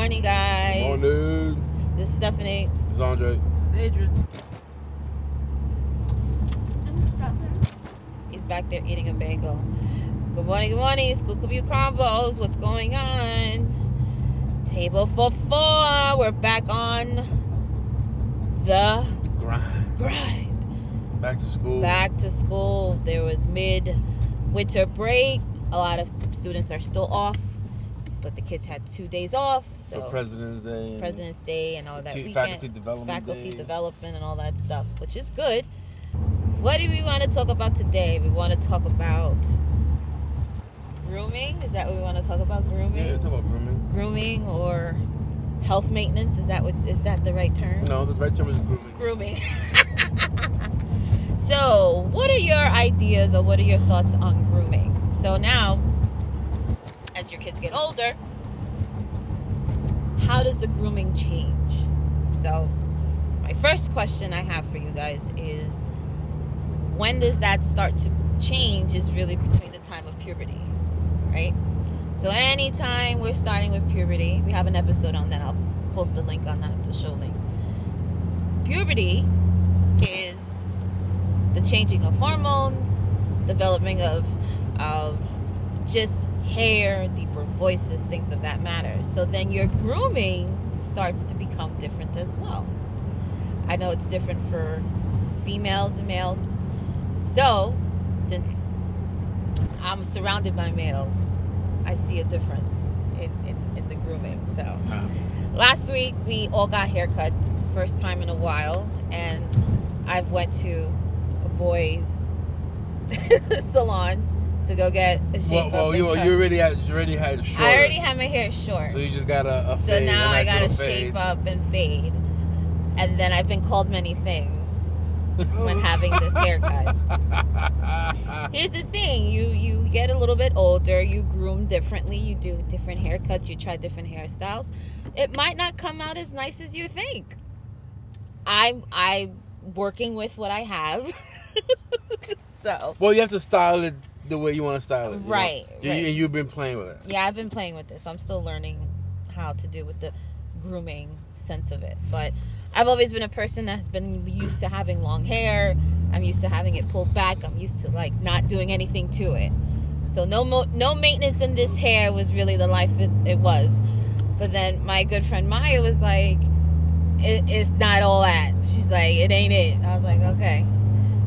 morning, guys. Morning. This is Stephanie. It's Andre. Adrian. He's back there eating a bagel. Good morning. School Commute Convos. What's going on? Table for 4. We're back on the grind. Back to school. There was mid-winter break. A lot of students are still off, but the kids had 2 days off. So President's Day and all that weekend. Faculty development and all that stuff, which is good. What do we want to talk about today? We want to talk about grooming. Is that what we want to talk about? Grooming? Yeah, talk about grooming. Grooming or health maintenance. Is that the right term? No, the right term is grooming. Grooming. So, what are your ideas or what are your thoughts on grooming? So now, as your kids get older, how does the grooming change? So, my first question I have for you guys is, when does that start to change is really between the time of puberty, right? So anytime we're starting with puberty, we have an episode on that. I'll post a link on that, the show links. Puberty is the changing of hormones, developing of just hair, deeper voices, things of that matter. So then your grooming starts to become different as well. I know it's different for females and males. So, since I'm surrounded by males, I see a difference in the grooming. So, last week we all got haircuts, first time in a while, and I've went to a boys' salon to go get a shape up. You already had short. I already had my hair short. So you just got a fade. So now I got to shape up and fade, and then I've been called many things when having this haircut. Here's the thing, you get a little bit older, you groom differently, you do different haircuts, you try different hairstyles. It might not come out as nice as you think. I'm working with what I have. So well, you have to style it the way you want to style it. Right. And you've been playing with it. Yeah, I've been playing with this. I'm still learning how to do with the grooming sense of it. But I've always been a person that's been used to having long hair. I'm used to having it pulled back. I'm used to not doing anything to it. So no maintenance in this hair was really the life it was. But then my good friend Maya was like, it's not all that. She's like, it ain't it. I was like, okay.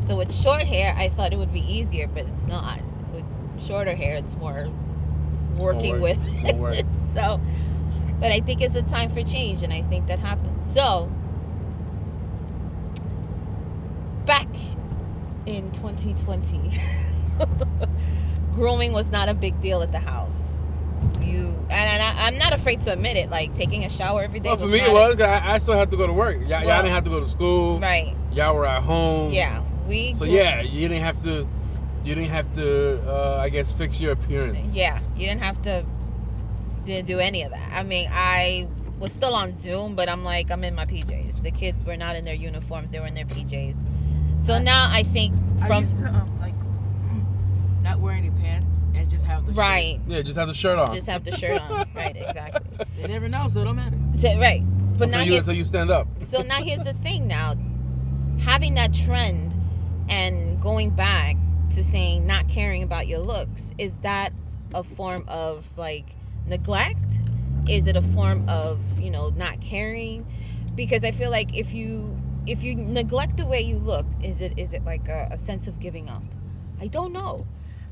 So with short hair, I thought it would be easier, but it's not. With shorter hair, it's more working with it. So, but I think it's a time for change, and I think that happens. So, back in 2020, grooming was not a big deal at the house. I'm not afraid to admit it. Like taking a shower every day. Well, for me it was. I still had to go to work. Y'all didn't have to go to school. Right. Y'all were at home. Yeah, you didn't have to. I guess fix your appearance. Yeah, you didn't have to. Didn't do any of that. I mean, I was still on Zoom, but I'm in my PJs. The kids were not in their uniforms; they were in their PJs. So now I think I used to not wear any pants and just have the right. Shirt. Yeah, just have the shirt on. Just have the shirt on. Right, exactly. They never know, so it don't matter. So, right, but now so you stand up. So now here's the thing. Now, having that trend and going back to saying not caring about your looks, is that a form of neglect? Is it a form of not caring? Because I feel like if you neglect the way you look, is it like a sense of giving up? I don't know.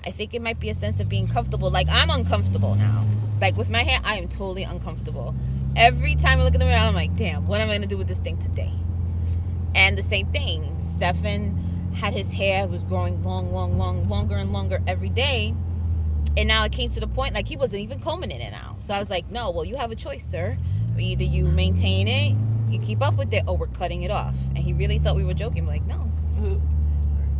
I think it might be a sense of being comfortable. Like, I'm uncomfortable now. Like, with my hair, I am totally uncomfortable. Every time I look in the mirror, I'm like, damn, what am I going to do with this thing today? And the same thing. Stefan had his hair, was growing longer and longer every day. And now it came to the point, he wasn't even combing in it now. So I was like, no, well, you have a choice, sir. Either you maintain it, you keep up with it, or we're cutting it off. And he really thought we were joking. I'm like, no.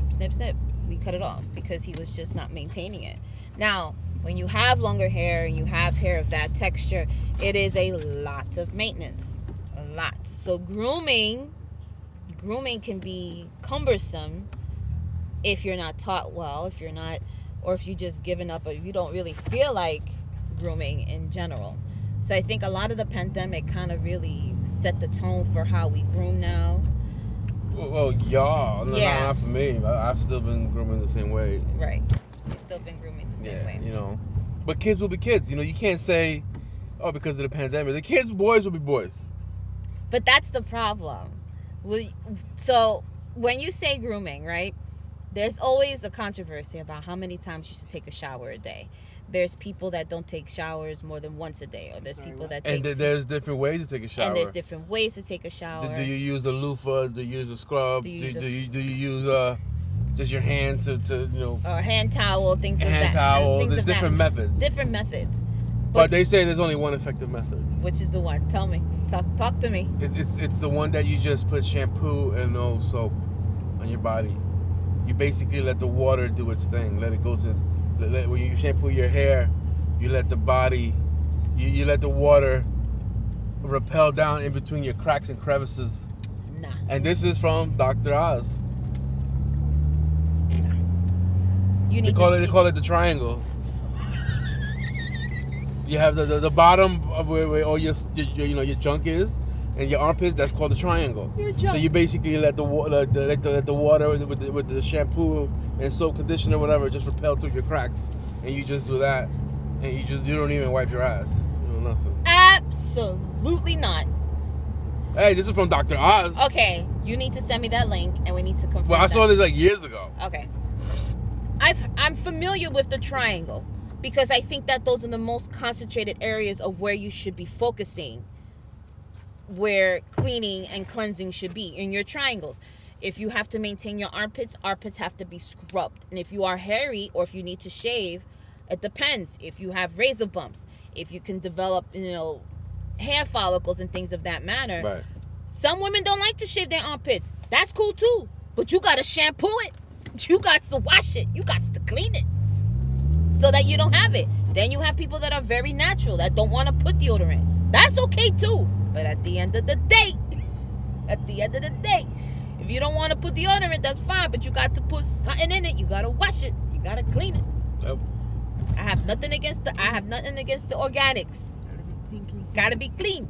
Snip, snip. We cut it off because he was just not maintaining it. Now, when you have longer hair and you have hair of that texture, it is a lot of maintenance. A lot. So grooming can be cumbersome if you're not taught well, if you just given up, or if you don't really feel like grooming in general. So I think a lot of the pandemic kind of really set the tone for how we groom now. Well, y'all. No, Yeah. not for me. I've still been grooming the same way. Right. You've still been grooming the same way. You know. But kids will be kids. You know, you can't say, oh, because of the pandemic. The kids, boys will be boys. But that's the problem. So when you say grooming, right, there's always a controversy about how many times you should take a shower a day. There's people that don't take showers more than once a day, or there's people that take. And there's different ways to take a shower. And there's different ways to take a shower. Do you use a loofah? Do you use a scrub? Do you use just your hand to you know? Or a hand towel, things of that. Hand towel. Things There's of different that. methods. Different methods. But they say there's only one effective method. Which is the one? Tell me. Talk to me. It's the one that you just put shampoo and no soap on your body. You basically let the water do its thing. Let it go to. When you shampoo your hair, you let the body, you let the water repel down in between your cracks and crevices. Nah. And this is from Dr. Oz. Nah. They call it the triangle. You have the bottom of where all your junk is, and your armpits. That's called the triangle. So you basically let the water with the shampoo and soap, conditioner, whatever, just repel through your cracks, and you just do that, and you don't even wipe your ass. Nothing. Absolutely not. Hey, this is from Dr. Oz. Okay, you need to send me that link, and we need to confirm. Well, I saw this like years ago. Okay. I'm familiar with the triangle because I think that those are the most concentrated areas of where you should be focusing, where cleaning and cleansing should be in your triangles. If you have to maintain your armpits have to be scrubbed. And if you are hairy or if you need to shave, it depends. If you have razor bumps, if you can develop, hair follicles and things of that manner. Right. Some women don't like to shave their armpits. That's cool too. But you got to shampoo it. You got to wash it. You got to clean it so that you don't have it. Then you have people that are very natural, that don't want to put deodorant. That's okay too. But at the end of the day, if you don't want to put deodorant, that's fine. But you got to put something in it. You got to wash it. You got to clean it. Yep. I have nothing against the organics. Got to be clean.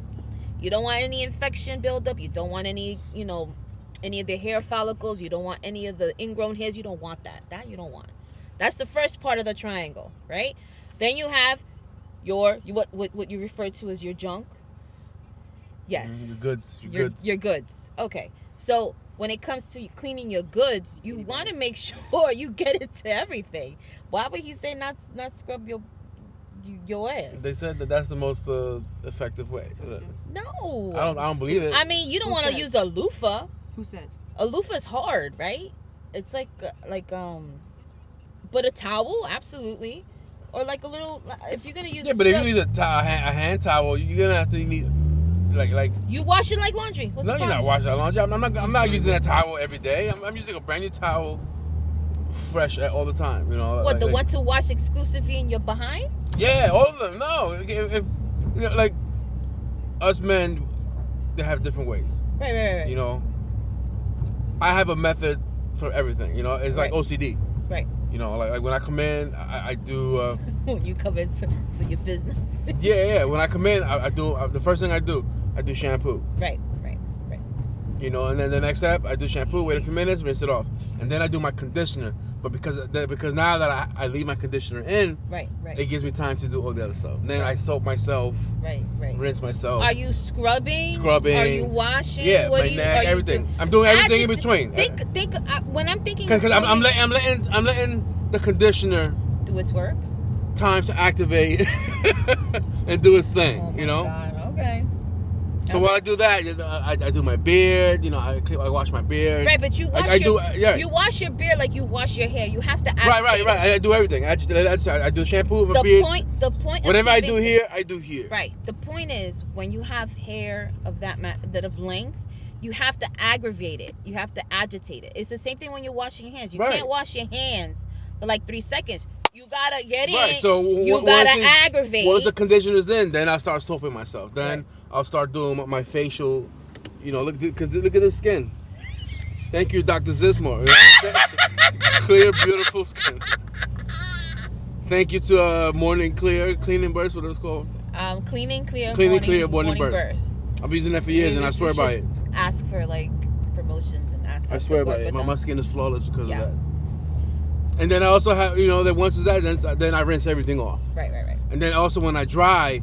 You don't want any infection buildup. You don't want any of the hair follicles. You don't want any of the ingrown hairs. You don't want that. That you don't want. That's the first part of the triangle, right? Then you have what you refer to as your junk. Yes. Your goods. Your goods. Okay. So when it comes to cleaning your goods, you want to make sure you get it to everything. Why would he say not scrub your ass? They said that's the most effective way. No. I don't believe it. I mean, you don't want to use a loofah. Who said? A loofah is hard, right? It's but a towel, absolutely. Or like a little, if you're gonna use. Yeah, but if you use a hand towel, you're gonna have to need like. You wash it like laundry. What's no, the you're not washing that laundry. I'm not using that towel every day. I'm using a brand new towel, fresh all the time. What, the one to wash exclusively in your behind? Yeah, all of them. No, if like us men, they have different ways. Right. I have a method for everything. It's like OCD. Right. Like when I come in, I do. When you come in for your business. Yeah. When I come in, I do the first thing I do shampoo. Right. And then the next step, I do shampoo, wait a few minutes, rinse it off, and then I do my conditioner. But because now that I leave my conditioner in, right, it gives me time to do all the other stuff. Then I soap myself, right, rinse myself. Are you scrubbing? Scrubbing. Are you washing? Yeah, what my are neck, everything. I'm doing everything in between. Think when I'm thinking. Because I'm letting the conditioner do its work. Time to activate and do its thing. Oh my God. Okay. So while I do that, I do my beard. I wash my beard. Right, but you wash you wash your beard like you wash your hair. You have to agitate. Right. I do everything. I do shampoo with my beard. The point. Whatever I do here, I do here. Right. The point is, when you have hair of that of length, you have to aggravate it. You have to agitate it. It's the same thing when you're washing your hands. You can't wash your hands for like 3 seconds. You gotta get in. Right. So you gotta aggravate. Once the conditioner's in, then I start soaping myself. Then I'll start doing my facial. Look at the skin. Thank you, Dr. Zismore. Clear, beautiful skin. Thank you to Morning Clear Cleaning Burst, what it was called. Clean and Clear. Clean and Clear morning burst. burst. I'm using that for years, and I swear by it. Ask for like promotions and ask. I swear by it. My skin is flawless because of Yeah. that. And then I also have, that once it's that, then I rinse everything off. Right. And then also when I dry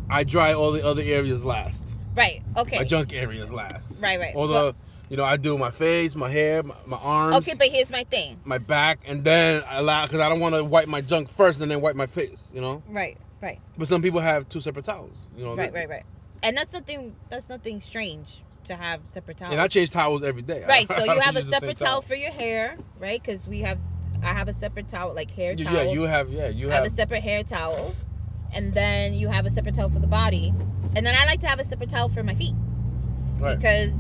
all the other areas last. Right. Okay. My junk areas last. Right. Although, I do my face, my hair, my arms. Okay, but here's my thing. My back, and then because I don't want to wipe my junk first and then wipe my face. Right. But some people have two separate towels. Right. And that's nothing strange to have separate towels. And I change towels every day. Right. So you have a use the same separate towel for your hair, right? Because I have a separate towel, like hair towel. Yeah, you have. I have a separate hair towel, and then you have a separate towel for the body, and then I like to have a separate towel for my feet, Right. because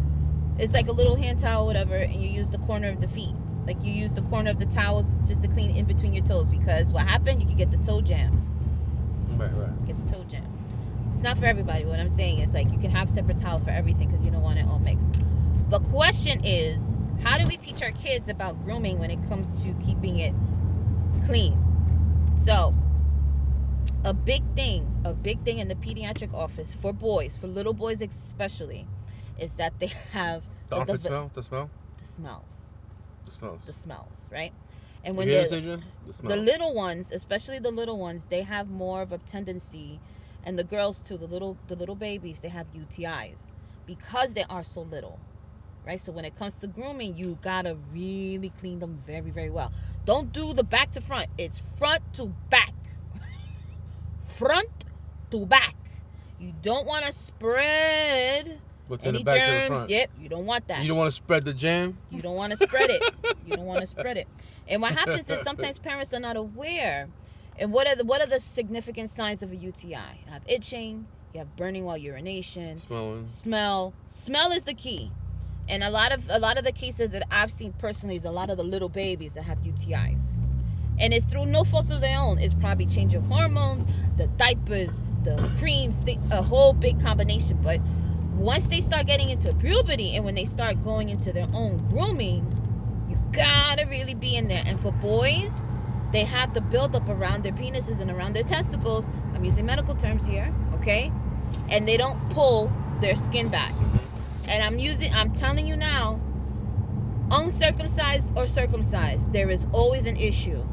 it's like a little hand towel, whatever, and you use the corner of the feet. Like you use the corner of the towels just to clean in between your toes, because what happened, you could get the toe jam. Right. Get the toe jam. It's not for everybody. What I'm saying is like you can have separate towels for everything because you don't want it all mixed. The question is, how do we teach our kids about grooming when it comes to keeping it clean? So, a big thing in the pediatric office for boys, for little boys especially, is that they have The armpit smell? The smells, right? And You when hear this, Adrian? The smell. the little ones, especially the little ones, they have more of a tendency, and the girls too, the little babies, they have UTIs because they are so little, right? So when it comes to grooming, you gotta really clean them very, very well. Don't do the back to front. It's front to back. Front to back. You don't want to spread What's in any the back to the germs. front? Yep, you don't want that. You don't want to spread the jam? You don't want to spread it. You don't want to spread it. And what happens is sometimes parents are not aware. And what are the significant signs of a UTI? You have itching. You have burning while urination. Smelling. Smell is the key. And a lot of the cases that I've seen personally is a lot of the little babies that have UTIs. And it's through no fault of their own. It's probably change of hormones, the diapers, the creams, a whole big combination. But once they start getting into puberty and when they start going into their own grooming, you gotta really be in there. And for boys, they have the buildup around their penises and around their testicles. I'm using medical terms here, okay? And they don't pull their skin back. And I'm telling you now, uncircumcised or circumcised, there is always an issue.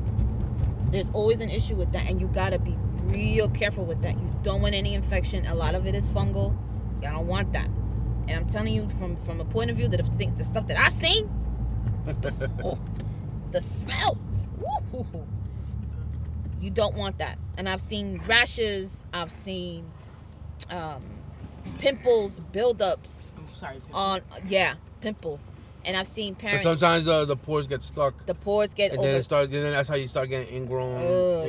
There's always an issue with that, and you gotta be real careful with that. You don't want any infection. A lot of it is fungal. You don't want that. And I'm telling you from a point of view that the stuff that I've seen, the smell, woo, you don't want that. And I've seen rashes. I've seen pimples, buildups. I'm sorry. Pimples. And I've seen parents. And sometimes the pores get stuck. The pores get and then then that's how you start getting ingrown.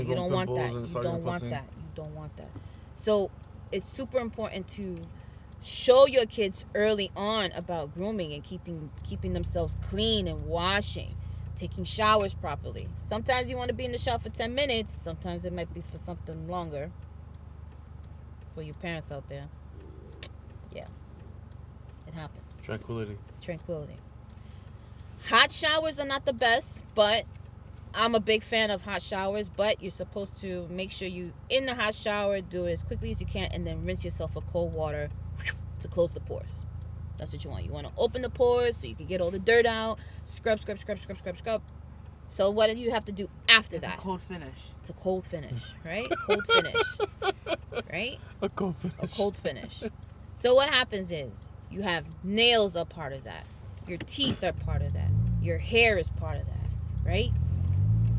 You don't want pimples that. and You start don't getting want pussy. that. You don't want that. So it's super important to show your kids early on about grooming and keeping themselves clean and washing, taking showers properly. Sometimes you want to be in the shower for 10 minutes. Sometimes it might be for something longer. For you parents out there. Yeah. It happens. Tranquility. Hot showers are not the best, but I'm a big fan of hot showers. But you're supposed to make sure you, in the hot shower, do it as quickly as you can and then rinse yourself with cold water to close the pores. That's what you want. You want to open the pores so you can get all the dirt out. Scrub. So what do you have to do after that? A cold finish. It's a cold finish, right? Cold finish. Right? A cold finish. A cold finish. So what happens is you have nails are part of that. Your teeth are part of that. Your hair is part of that, right?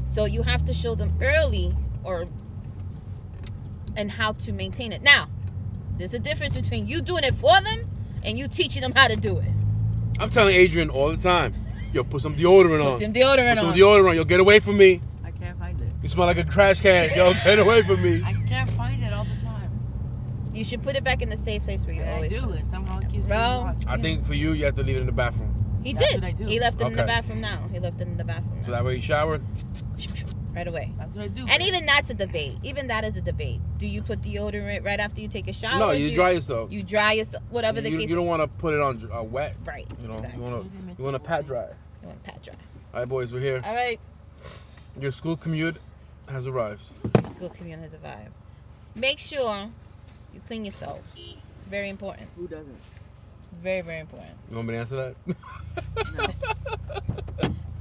So you have to show them early and how to maintain it. Now, there's a difference between you doing it for them and you teaching them how to do it. I'm telling Adrian all the time, yo, put some deodorant on. Put some deodorant on. Yo, get away from me. I can't find it. You smell like a trash can. Yo, get away from me. I can't find it all the time. You should put it back in the safe place where you I always do, and somehow it keeps Bro. getting lost. I think for you have to leave it in the bathroom. He That's did. what I do. He left it in the Okay. bathroom now. He left it in the bathroom So now. that way you shower. Right away. That's what I do. And even that's a debate. Even that is a debate. Do you put deodorant right after you take a shower? No, or you do dry yourself. You dry yourself, whatever the case. You don't want to put it on wet. Right. You know, Exactly. you want to pat dry. You want pat dry. All right, boys, we're here. All right. Your school commute has arrived. School commute has arrived. Make sure You clean yourselves. It's very important. Who doesn't? Very, very important. You want me to answer that? No.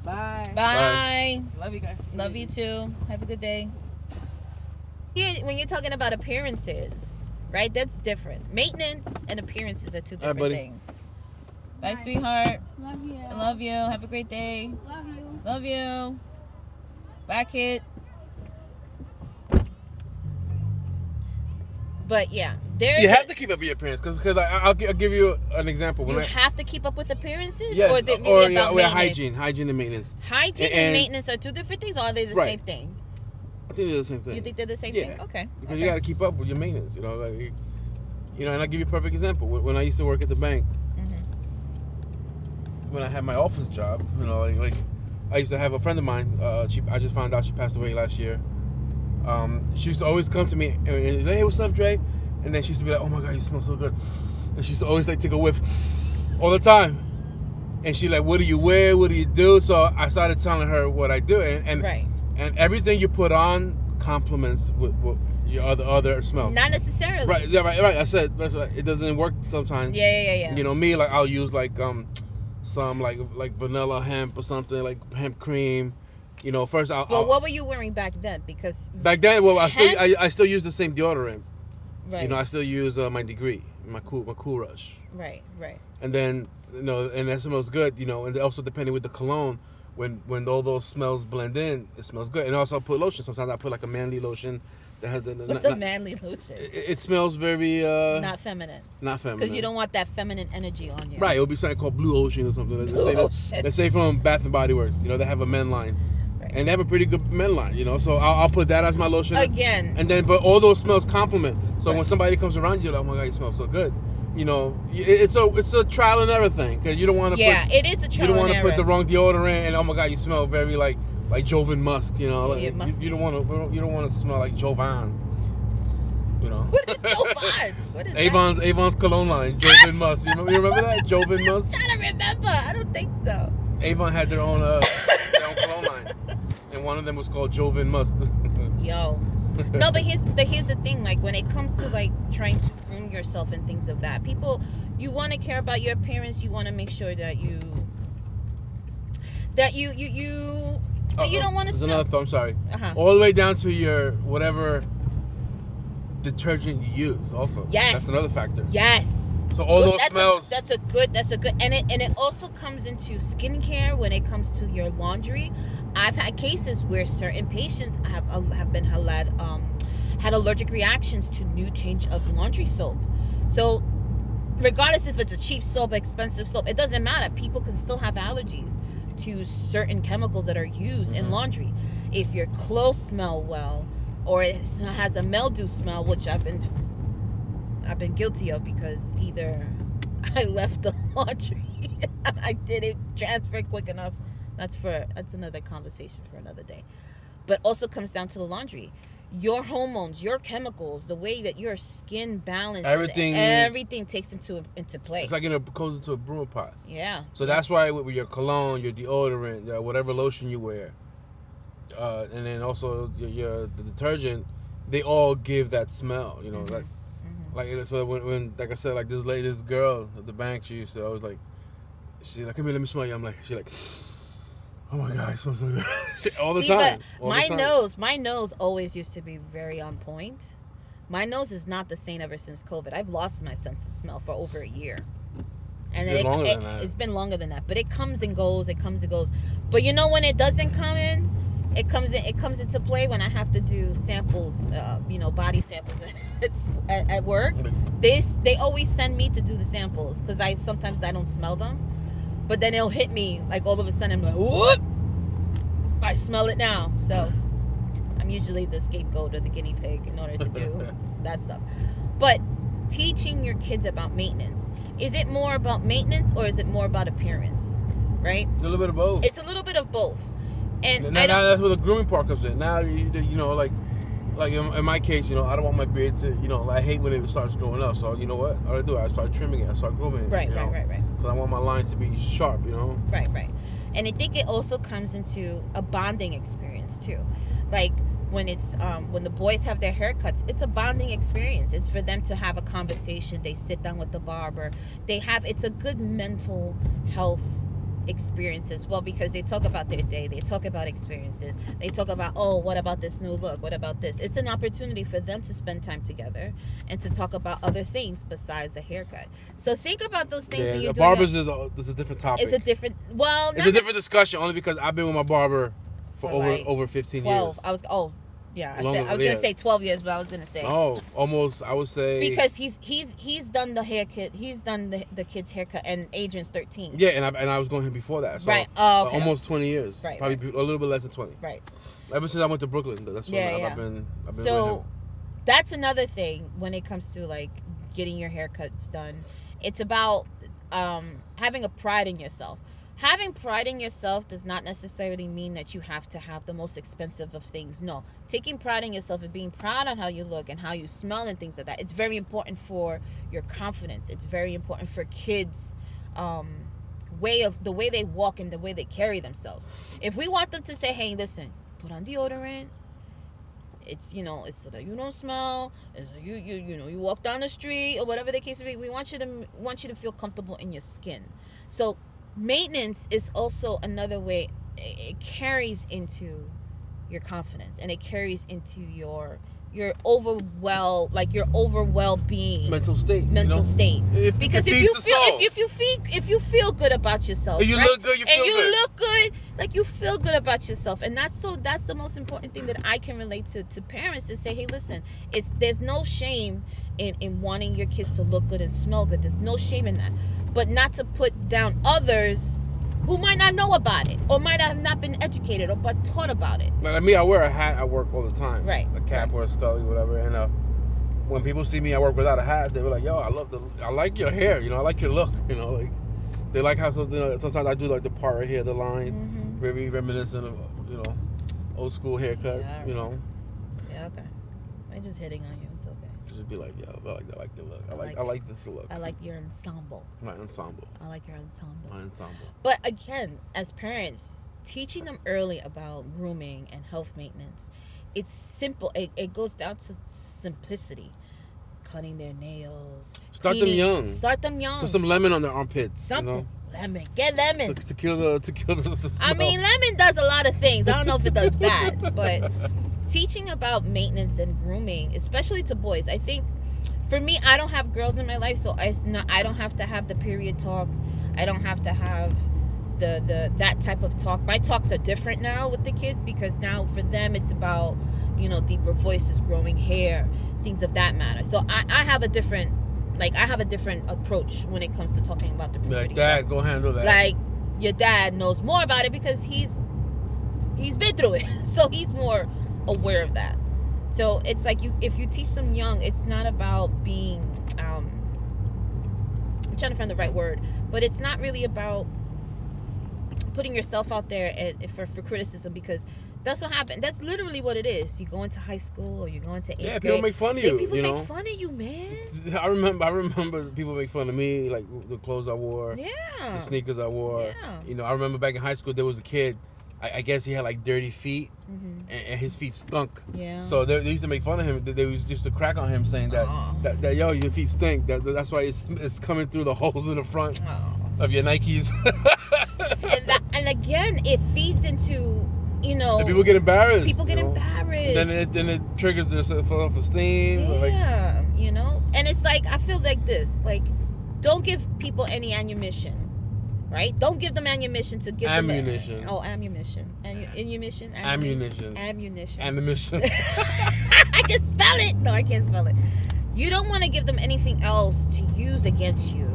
Bye. Bye. Love you guys. Love you too. Have a good day. Yeah, when you're talking about appearances, right? That's different. Maintenance and appearances are two different buddy. things. Bye, sweetheart. Love you. I love you. Have a great day. Love you. Love you. Bye, kid. But yeah, You have to keep up with your appearance because I'll give you an example. You have to keep up with appearances, yes, or is it really about maintenance? hygiene and maintenance. Hygiene and maintenance are two different things, or are they the same thing? I think they're the same thing. You think they're the same thing? Okay. Because you got to keep up with your maintenance. You know, like, and I'll give you a perfect example. When I used to work at the bank, when I had my office job, you know, like I used to have a friend of mine. I just found out she passed away last year. She used to always come to me and say, "Hey, what's up, Dre?" And then she used to be like, "Oh my God, you smell so good." And she used to always like take a whiff all the time. And she like, "What do you wear? What do you do?" So I started telling her what I do, and everything you put on complements with your other smells. Not necessarily. Right. Yeah. Right. I said that's right. It doesn't work sometimes. Yeah. You know me, like I'll use like some like vanilla hemp or something, like hemp cream. You know, first Well, what were you wearing back then? Because back then, well, I still use the same deodorant. Right. You know, I still use my Degree, my Cool Rush. Right. And then, you know, and that smells good. You know, and also depending with the cologne, when all those smells blend in, it smells good. And also I put lotion. Sometimes I put like a manly lotion that has the. What's a manly lotion? It smells very. Not feminine. Not feminine. Because you don't want that feminine energy on you. Right. It'll be something called Blue Ocean or something. Let's say from Bath and Body Works. You know, they have a men line. And they have a pretty good men line, you know. So I'll put that as my lotion again. And then, but all those smells complement. So when somebody comes around, you're like, "Oh my God, you smell so good." You know, it's a trial and error thing because you don't want to. Yeah, it is a trial and error. You don't want to put the wrong deodorant, and oh my God, you smell very like Jovan Musk. You know, Yeah, you don't want to smell like Jovan. You know. What is Jovan? What is Avon's cologne line, Jovan Musk. You remember that Jovan Musk? I'm trying to remember. I don't think so. Avon had their own cologne line. And one of them was called Jovan Must. Yo. No, but here's the thing. Like, when it comes to, like, trying to groom yourself and things of that, people, you want to care about your appearance. You want to make sure that you don't want to smell. Another thought, I'm sorry. All the way down to your whatever detergent you use also. Yes. That's another factor. Yes. So all those smells. That's a good, and it also comes into skincare when it comes to your laundry. I've had cases where certain patients have been had allergic reactions to new change of laundry soap. So regardless if it's a cheap soap, expensive soap, it doesn't matter. People can still have allergies to certain chemicals that are used in laundry. If your clothes smell well, or it has a mildew smell, which I've been guilty of because either I left the laundry and I didn't transfer quick enough. That's another conversation for another day. But also comes down to the laundry. Your hormones, your chemicals, the way that your skin balances, everything takes into play. It's like it goes into a broom pot. Yeah. So that's why with your cologne, your deodorant, whatever lotion you wear, and then also the detergent, they all give that smell. You know, like so when like I said, like this girl at the bank, she used to always like, she's like, "Come here, let me smell you." I'm like, she's like, "Oh my God, it smells so good." all the time. But my nose always used to be very on point. My nose is not the same ever since COVID. I've lost my sense of smell for over a year. And it's been longer than that. But it comes and goes. But you know when it doesn't come in? It comes into play when I have to do samples, body samples at work. They always send me to do the samples because sometimes I don't smell them. But then it'll hit me like all of a sudden I'm like, whoop! I smell it now. So I'm usually the scapegoat or the guinea pig in order to do that stuff. But teaching your kids about maintenance, is it more about maintenance or is it more about appearance? Right? It's a little bit of both. It's a little bit of both. And now that's where the grooming part comes in. Now you know like in my case, you know, I don't want my beard to, you know, I hate when it starts growing up. So you know what I do? I start trimming it. I start grooming it. Right. Because I want my line to be sharp. You know. Right. And I think it also comes into a bonding experience too. Like when it's when the boys have their haircuts, it's a bonding experience. It's for them to have a conversation. They sit down with the barber. It's a good mental health experience as well, because they talk about their day, they talk about experiences, they talk about, oh, what about this new look, what about this. It's an opportunity for them to spend time together and to talk about other things besides a haircut. So think about those things when you're doing barbers is a different topic. It's a different discussion, only because I've been with my barber for over 15 12 years. I was gonna say 12 years, but I was gonna say almost. I would say because he's done the haircut, he's done the kid's haircut, and Adrian's 13. Yeah, and I was going him before that, so right. Oh, okay. Almost 20 years, right? Probably a little bit less than 20. Right. Ever since I went to Brooklyn, that's when I've been. So with him. That's another thing when it comes to like getting your haircuts done. It's about having a pride in yourself. Having pride in yourself does not necessarily mean that you have to have the most expensive of things. No. Taking pride in yourself and being proud on how you look and how you smell and things like that, it's very important for your confidence. It's very important for kids' the way they walk and the way they carry themselves. If we want them to say, hey, listen, put on deodorant, it's so that you don't smell, you walk down the street or whatever the case may be, we want you to feel comfortable in your skin. So maintenance is also another way. It carries into your confidence, and it carries into your overall being, mental state. Because if you feel good about yourself, if you look good, look good, like you feel good about yourself, and that's the most important thing that I can relate to parents, to say, hey, listen, there's no shame in wanting your kids to look good and smell good. There's no shame in that. But not to put down others who might not know about it, or might have not been educated or but taught about it. Like me, I wear a hat at work all the time. Right. A cap or a scully, whatever. And when people see me at work without a hat, they were like, "Yo, I like your hair. I like your look. Like they like how sometimes I do like the part right here, the line, very reminiscent of old school haircut. Yeah, Yeah. Okay. I'm just hitting on you. It's okay. Just be like, yo, I like the look. I like this look. I like your ensemble. My ensemble. I like your ensemble. My ensemble. But again, as parents, teaching them early about grooming and health maintenance, it's simple. It goes down to simplicity. Cutting their nails. Start them young. Put some lemon on their armpits. Something. Lemon. Get lemon. To kill the smell. I mean, lemon does a lot of things. I don't know if it does that, but teaching about maintenance and grooming, especially to boys, I think for me, I don't have girls in my life, so I don't have to have the period talk. I don't have to have that type of talk. My talks are different now with the kids, because now for them it's about deeper voices, growing hair, things of that matter. So I have a different approach when it comes to talking about the puberty. Like, Dad, go handle that. Like, your dad knows more about it because he's been through it, so he's more aware of that. So it's like if you teach them young, it's not about being I'm trying to find the right word, but it's not really about putting yourself out there for criticism, because that's what happened. That's literally what it is. You go into high school or you go into 8th grade. People make fun of you. People make fun of you, man. I remember people make fun of me, like the clothes I wore, the sneakers I wore. Yeah. I remember back in high school there was a kid. I guess he had like dirty feet, and his feet stunk. Yeah. So they used to make fun of him. They used to crack on him, saying that yo, your feet stink. That's why it's coming through the holes in the front of your Nikes. and again, it feeds into and people get embarrassed. Embarrassed. And then it triggers their self-esteem. Yeah, and it's like, I feel like this. Like, don't give people any ammunition. Right? Don't give them ammunition to give ammunition. Ammunition. Ammunition. Ammunition. I can spell it. No, I can't spell it. You don't want to give them anything else to use against you,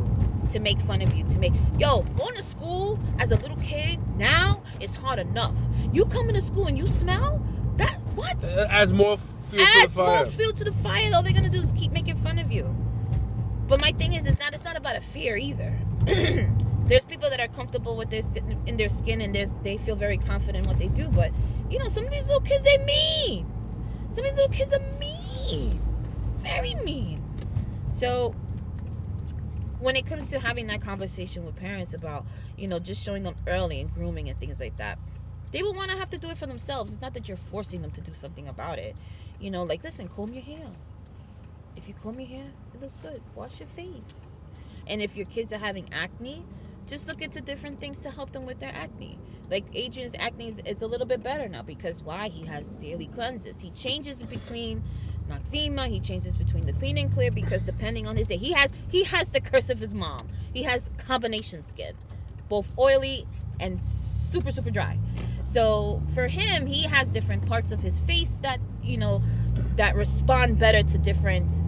to make fun of you, going to school as a little kid now is hard enough. You come into school and you smell that, what? Adds more fuel to the fire. More fuel to the fire. All they're gonna do is keep making fun of you. But my thing is, it's not about a fear either. There's people that are comfortable with in their skin, and they feel very confident in what they do. But some of these little kids, they're mean. Some of these little kids are mean, very mean. So when it comes to having that conversation with parents about just showing them early and grooming and things like that, they will want to have to do it for themselves. It's not that you're forcing them to do something about it. You know, like, listen, comb your hair. If you comb your hair, it looks good. Wash your face. And if your kids are having acne, just look into different things to help them with their acne. Like Adrian's acne is a little bit better now because why? He has daily cleanses. He changes between Noxzema. He changes between the Clean and Clear because depending on his day, he has the curse of his mom. He has combination skin, both oily and super, super dry. So for him, he has different parts of his face that, you know, that respond better to different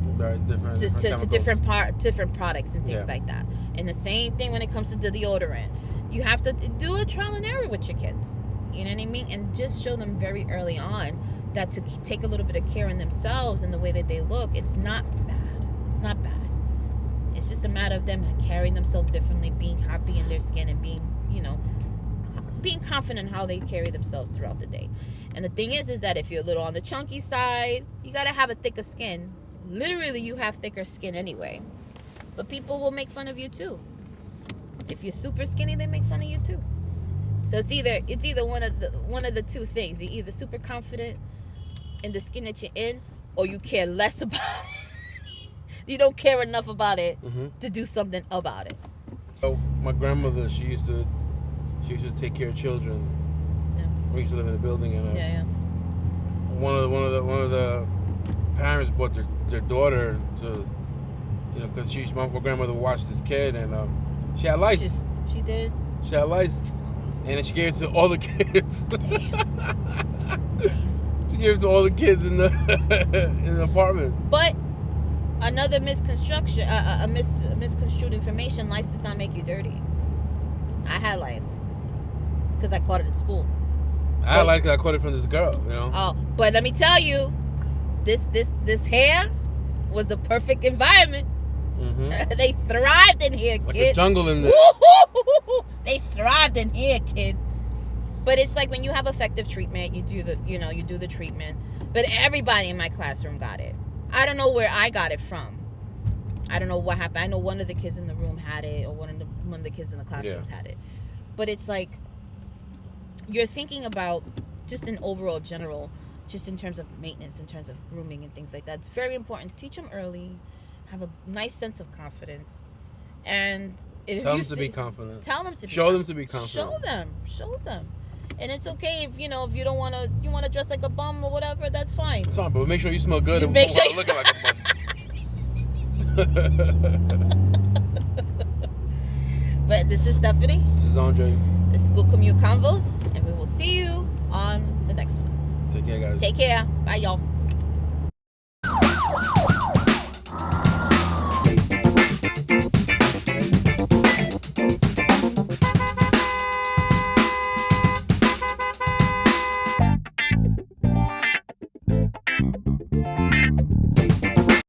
different products and things like that. And the same thing when it comes to the deodorant. You have to do a trial and error with your kids. You know what I mean? And just show them very early on that to take a little bit of care in themselves and the way that they look, it's not bad. It's not bad. It's just a matter of them carrying themselves differently, being happy in their skin and being, you know, being confident in how they carry themselves throughout the day. And the thing is that if you're a little on the chunky side, you got to have a thicker skin. Literally, you have thicker skin anyway. But people will make fun of you too. If you're super skinny, they make fun of you too. So it's either one of the two things. You're either super confident in the skin that you're in, or you care less about it. You don't care enough about it to do something about it. Oh, my grandmother, she used to take care of children. Yeah. We used to live in a building, and one of the parents brought their daughter to, you know, because my grandmother watched this kid, and she had lice. She did. She had lice, and then she gave it to all the kids. She gave it to all the kids in the apartment. But another misconstruction, misconstrued information: lice does not make you dirty. I had lice because I caught it at school. I caught it from this girl, you know. Oh, but let me tell you, this hair was the perfect environment. They thrived in here, kid. Like a jungle in there. They thrived in here, kid. But it's like when you have effective treatment, you do the treatment. But everybody in my classroom got it. I don't know where I got it from. I don't know what happened. I know one of the kids in the room had it, or one of the kids in the classrooms had it. But it's like you're thinking about just an overall general, just in terms of maintenance, in terms of grooming and things like that. It's very important. Teach them early. Have a nice sense of confidence, and tell them to be confident. Tell them to be show them to be confident. Show them, and it's okay if you don't want to dress like a bum or whatever. That's fine. It's fine, but make sure you smell good and make sure looking like a bum. But this is Stephanie. This is Andre. This is School Commute Convos, and we will see you on the next one. Take care, guys. Take care. Bye, y'all.